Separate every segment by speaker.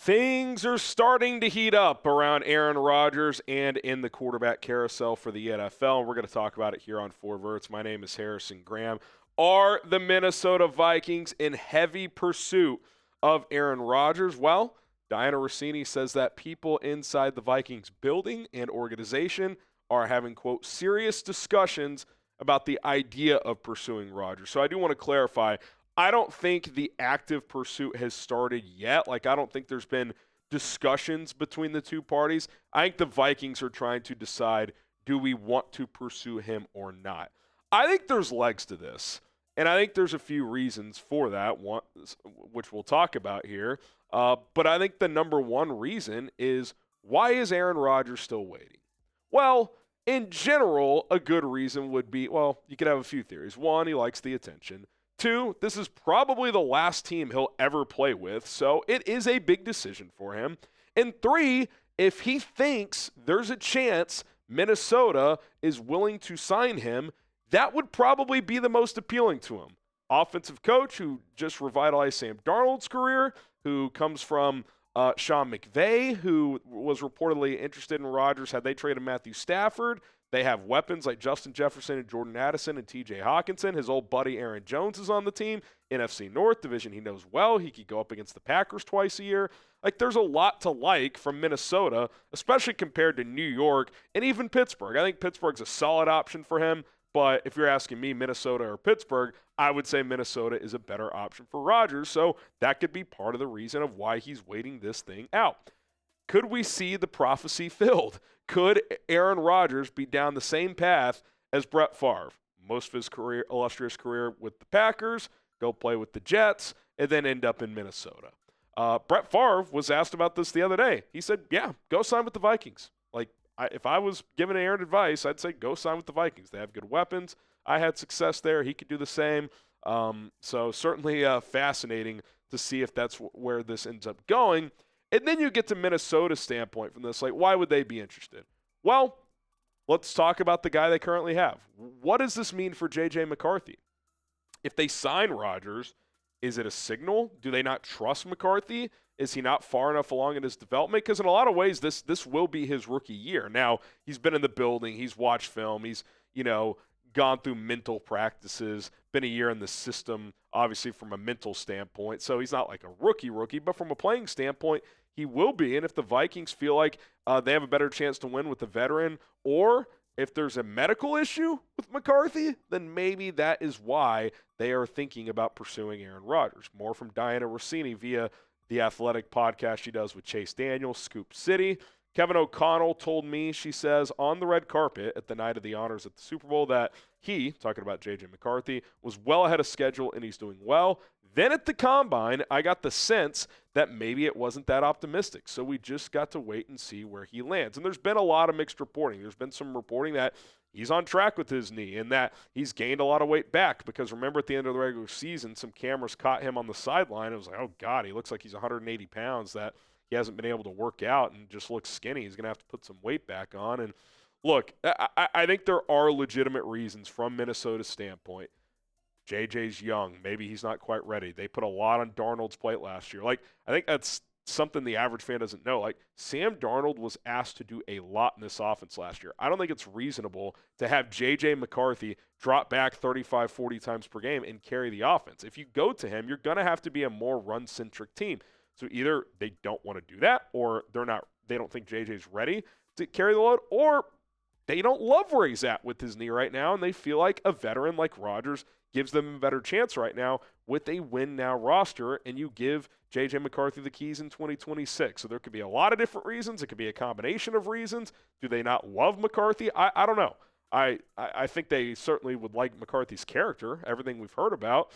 Speaker 1: Things are starting to heat up around Aaron Rodgers and in the quarterback carousel for the NFL. And we're going to talk about it here on Four Verts. My name is Harrison Graham. Are the Minnesota Vikings in heavy pursuit of Aaron Rodgers? Well, Dianna Russini says that people inside the Vikings building and organization are having, quote, serious discussions about the idea of pursuing Rodgers. So I do want to clarify, I don't think the active pursuit has started yet. I don't think there's been discussions between the two parties. I think the Vikings are trying to decide, do we want to pursue him or not? I think there's legs to this, and I think there's a few reasons for that, one, which we'll talk about here. But I think the number one reason is, why is Aaron Rodgers still waiting? Well, in general, a good reason would be, well, you could have a few theories. One, he likes the attention. Two, this is probably the last team he'll ever play with, so it is a big decision for him. And three, if he thinks there's a chance Minnesota is willing to sign him, that would probably be the most appealing to him. Offensive coach who just revitalized Sam Darnold's career, who comes from Sean McVay, who was reportedly interested in Rodgers had they traded Matthew Stafford. They have weapons like Justin Jefferson and Jordan Addison and TJ Hawkinson. His old buddy Aaron Jones is on the team. NFC North division he knows well. He could go up against the Packers twice a year. There's a lot to like from Minnesota, especially compared to New York and even Pittsburgh. I think Pittsburgh's a solid option for him. But if you're asking me, Minnesota or Pittsburgh, I would say Minnesota is a better option for Rodgers. So that could be part of the reason of why he's waiting this thing out. Could we see the prophecy filled? Could Aaron Rodgers be down the same path as Brett Favre? Most of his career, illustrious career with the Packers, go play with the Jets, and then end up in Minnesota. Brett Favre was asked about this the other day. He said, yeah, go sign with the Vikings. If I was giving Aaron advice, I'd say go sign with the Vikings. They have good weapons. I had success there. He could do the same. So certainly fascinating to see if that's where this ends up going. And then you get to Minnesota's standpoint from this. Why would they be interested? Well, let's talk about the guy they currently have. What does this mean for JJ McCarthy? If they sign Rodgers, is it a signal? Do they not trust McCarthy? Is he not far enough along in his development? Because in a lot of ways, this will be his rookie year. Now, he's been in the building. He's watched film. He's, gone through mental practices, been a year in the system, obviously from a mental standpoint. So he's not like a rookie, but from a playing standpoint, he will be. And if the Vikings feel like they have a better chance to win with a veteran, or if there's a medical issue with McCarthy, then maybe that is why they are thinking about pursuing Aaron Rodgers. More from Dianna Russini via the Athletic podcast she does with Chase Daniel, Scoop City. Kevin O'Connell told me, she says, on the red carpet at the night of the honors at the Super Bowl that he, talking about JJ McCarthy, was well ahead of schedule and he's doing well. Then at the Combine, I got the sense that maybe it wasn't that optimistic. So we just got to wait and see where he lands. And there's been a lot of mixed reporting. There's been some reporting that he's on track with his knee and that he's gained a lot of weight back, because remember at the end of the regular season, some cameras caught him on the sideline. It was like, oh, God, he looks like he's 180 pounds, that he hasn't been able to work out and just looks skinny. He's going to have to put some weight back on. And look, I think there are legitimate reasons from Minnesota's standpoint. JJ's young. Maybe he's not quite ready. They put a lot on Darnold's plate last year. I think that's something the average fan doesn't know. Sam Darnold was asked to do a lot in this offense last year. I don't think it's reasonable to have JJ McCarthy drop back 35, 40 times per game and carry the offense. If you go to him, you're going to have to be a more run-centric team. So either they don't want to do that, or they don't think JJ's ready to carry the load, or they don't love where he's at with his knee right now, and they feel like a veteran like Rodgers gives them a better chance right now with a win-now roster, and you give J.J. McCarthy the keys in 2026. So there could be a lot of different reasons. It could be a combination of reasons. Do they not love McCarthy? I don't know. I think they certainly would like McCarthy's character, everything we've heard about.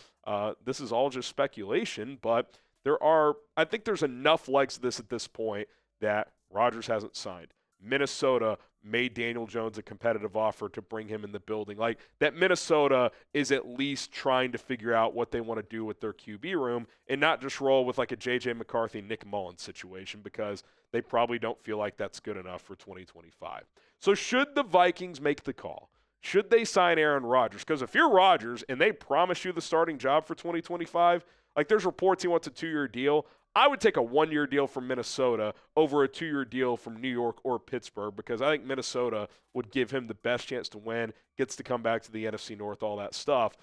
Speaker 1: This is all just speculation, but I think there's enough legs to this at this point that Rodgers hasn't signed. Minnesota made Daniel Jones a competitive offer to bring him in the building. That Minnesota is at least trying to figure out what they want to do with their QB room and not just roll with a J.J. McCarthy, Nick Mullins situation, because they probably don't feel like that's good enough for 2025. So should the Vikings make the call? Should they sign Aaron Rodgers? Because if you're Rodgers and they promise you the starting job for 2025, there's reports he wants a 2-year deal. I would take a 1-year deal from Minnesota over a 2-year deal from New York or Pittsburgh because I think Minnesota would give him the best chance to win, gets to come back to the NFC North, all that stuff.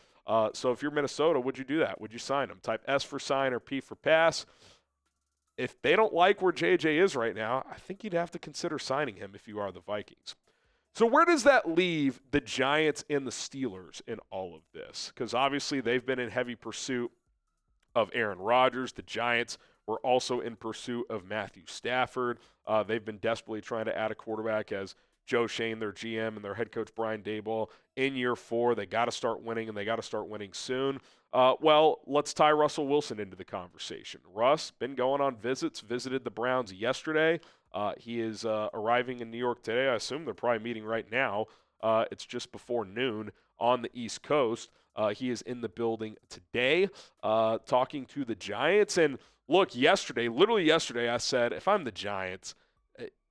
Speaker 1: So if you're Minnesota, would you do that? Would you sign him? Type S for sign or P for pass. If they don't like where JJ is right now, I think you'd have to consider signing him if you are the Vikings. So where does that leave the Giants and the Steelers in all of this? Because obviously they've been in heavy pursuit of Aaron Rodgers. The Giants were also in pursuit of Matthew Stafford. They've been desperately trying to add a quarterback as Joe Shane, their GM, and their head coach Brian Daboll in year 4. They got to start winning, and they got to start winning soon. Well, let's tie Russell Wilson into the conversation. Russ, been going on visits, visited the Browns yesterday. He is arriving in New York today. I assume they're probably meeting right now. It's just before noon on the East Coast. He is in the building today talking to the Giants. And look, literally yesterday, I said, if I'm the Giants,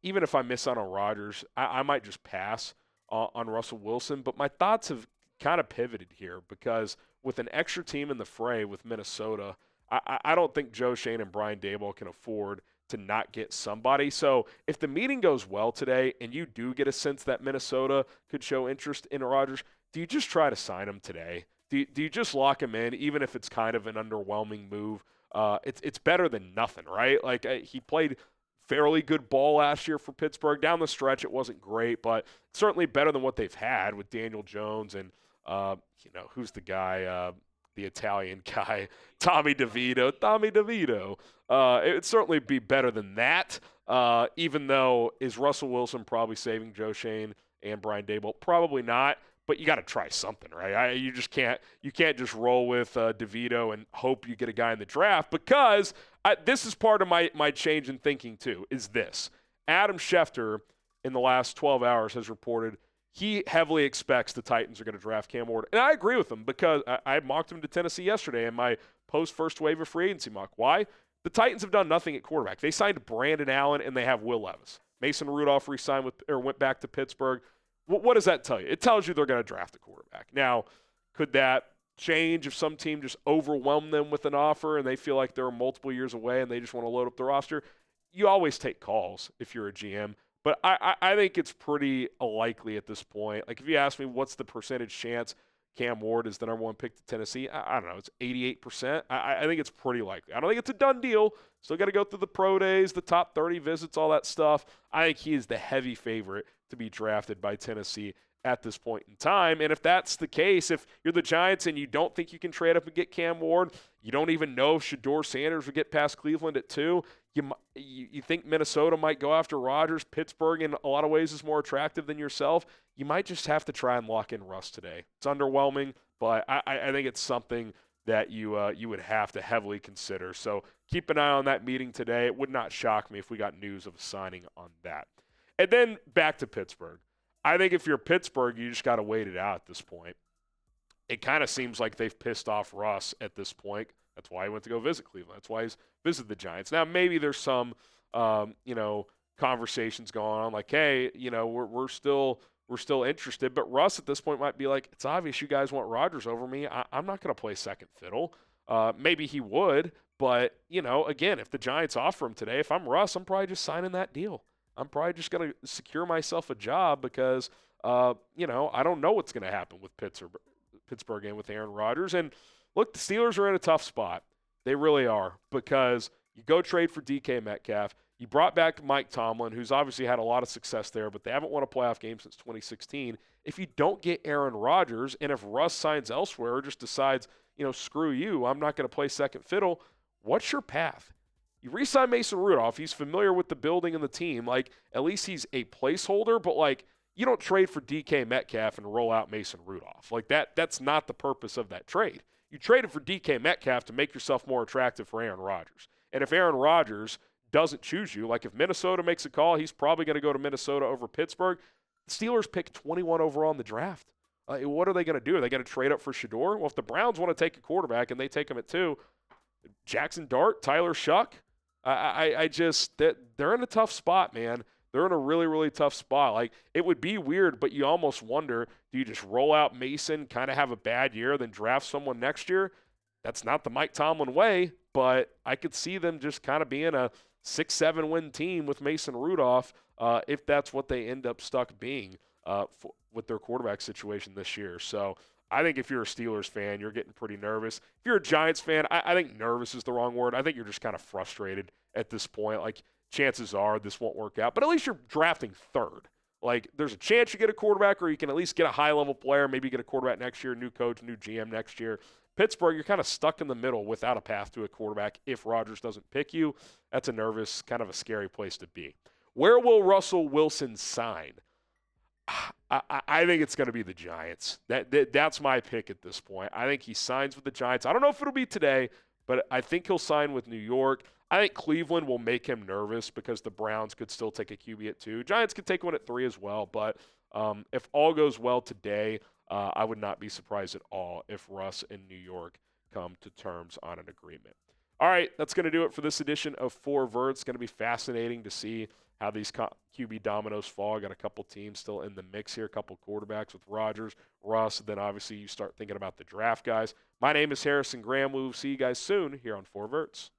Speaker 1: even if I miss out on Rodgers, I might just pass on Russell Wilson. But my thoughts have kind of pivoted here because with an extra team in the fray with Minnesota, I don't think Joe Shane and Brian Daboll can afford to not get somebody. So if the meeting goes well today and you do get a sense that Minnesota could show interest in Rodgers, do you just try to sign him today? Do you just lock him in, even if it's kind of an underwhelming move? It's better than nothing, right? Like he played fairly good ball last year for Pittsburgh. Down the stretch, it wasn't great, but certainly better than what they've had with Daniel Jones and, who's the guy, the Italian guy, Tommy DeVito. It would certainly be better than that, even though is Russell Wilson probably saving Joe Shane and Brian Daboll? Probably not. But you got to try something, right? You can't just roll with DeVito and hope you get a guy in the draft because this is part of my change in thinking too, is this. Adam Schefter in the last 12 hours has reported he heavily expects the Titans are going to draft Cam Ward. And I agree with him because I mocked him to Tennessee yesterday in my post-first wave of free agency mock. Why? The Titans have done nothing at quarterback. They signed Brandon Allen and they have Will Levis. Mason Rudolph went back to Pittsburgh. What does that tell you? It tells you they're going to draft a quarterback. Now, could that change if some team just overwhelmed them with an offer and they feel like they're multiple years away and they just want to load up the roster? You always take calls if you're a GM. But I think it's pretty likely at this point. Like if you ask me what's the percentage chance Cam Ward is the number 1 pick to Tennessee, I don't know. It's 88%. I think it's pretty likely. I don't think it's a done deal. Still got to go through the pro days, the top 30 visits, all that stuff. I think he is the heavy favorite to be drafted by Tennessee at this point in time. And if that's the case, if you're the Giants and you don't think you can trade up and get Cam Ward, you don't even know if Shedeur Sanders would get past Cleveland at 2, you think Minnesota might go after Rodgers, Pittsburgh in a lot of ways is more attractive than yourself, you might just have to try and lock in Russ today. It's underwhelming, but I think it's something that you would have to heavily consider. So keep an eye on that meeting today. It would not shock me if we got news of a signing on that. And then back to Pittsburgh. I think if you're Pittsburgh, you just got to wait it out at this point. It kind of seems like they've pissed off Russ at this point. That's why he went to go visit Cleveland. That's why he's visited the Giants. Now, maybe there's some, conversations going on like, hey, we're still interested. But Russ at this point might be like, it's obvious you guys want Rodgers over me. I'm not going to play second fiddle. Maybe he would. But, again, if the Giants offer him today, if I'm Russ, I'm probably just signing that deal. I'm probably just going to secure myself a job because, I don't know what's going to happen with Pittsburgh and with Aaron Rodgers. And look, the Steelers are in a tough spot. They really are because you go trade for DK Metcalf. You brought back Mike Tomlin, who's obviously had a lot of success there, but they haven't won a playoff game since 2016. If you don't get Aaron Rodgers, and if Russ signs elsewhere or just decides, screw you, I'm not going to play second fiddle, what's your path? You re-sign Mason Rudolph. He's familiar with the building and the team. Like, at least he's a placeholder, but, you don't trade for DK Metcalf and roll out Mason Rudolph. Like, that's not the purpose of that trade. You traded for DK Metcalf to make yourself more attractive for Aaron Rodgers. And if Aaron Rodgers doesn't choose you, like if Minnesota makes a call, he's probably going to go to Minnesota over Pittsburgh. The Steelers pick 21 overall in the draft. What are they going to do? Are they going to trade up for Shedeur? Well, if the Browns want to take a quarterback and they take him at 2, Jackson Dart, Tyler Shuck, they're in a tough spot, man. They're in a really, really tough spot. Like, it would be weird, but you almost wonder, do you just roll out Mason, kind of have a bad year, then draft someone next year? That's not the Mike Tomlin way, but I could see them just kind of being a 6-7 win team with Mason Rudolph if that's what they end up stuck being with their quarterback situation this year. So I think if you're a Steelers fan, you're getting pretty nervous. If you're a Giants fan, I think nervous is the wrong word. I think you're just kind of frustrated at this point. Like, chances are this won't work out. But at least you're drafting third. Like, there's a chance you get a quarterback, or you can at least get a high-level player, maybe get a quarterback next year, new coach, new GM next year. Pittsburgh, you're kind of stuck in the middle without a path to a quarterback if Rodgers doesn't pick you. That's a nervous, kind of a scary place to be. Where will Russell Wilson sign? I think it's going to be the Giants. That's my pick at this point. I think he signs with the Giants. I don't know if it'll be today, but I think he'll sign with New York. I think Cleveland will make him nervous because the Browns could still take a QB at 2. Giants could take one at 3 as well, but if all goes well today, I would not be surprised at all if Russ and New York come to terms on an agreement. All right, that's going to do it for this edition of 4 Verts. It's going to be fascinating to see how these QB dominoes fall. Got a couple teams still in the mix here, a couple quarterbacks with Rodgers, Russ, and then obviously you start thinking about the draft guys. My name is Harrison Graham. We will see you guys soon here on 4 Verts.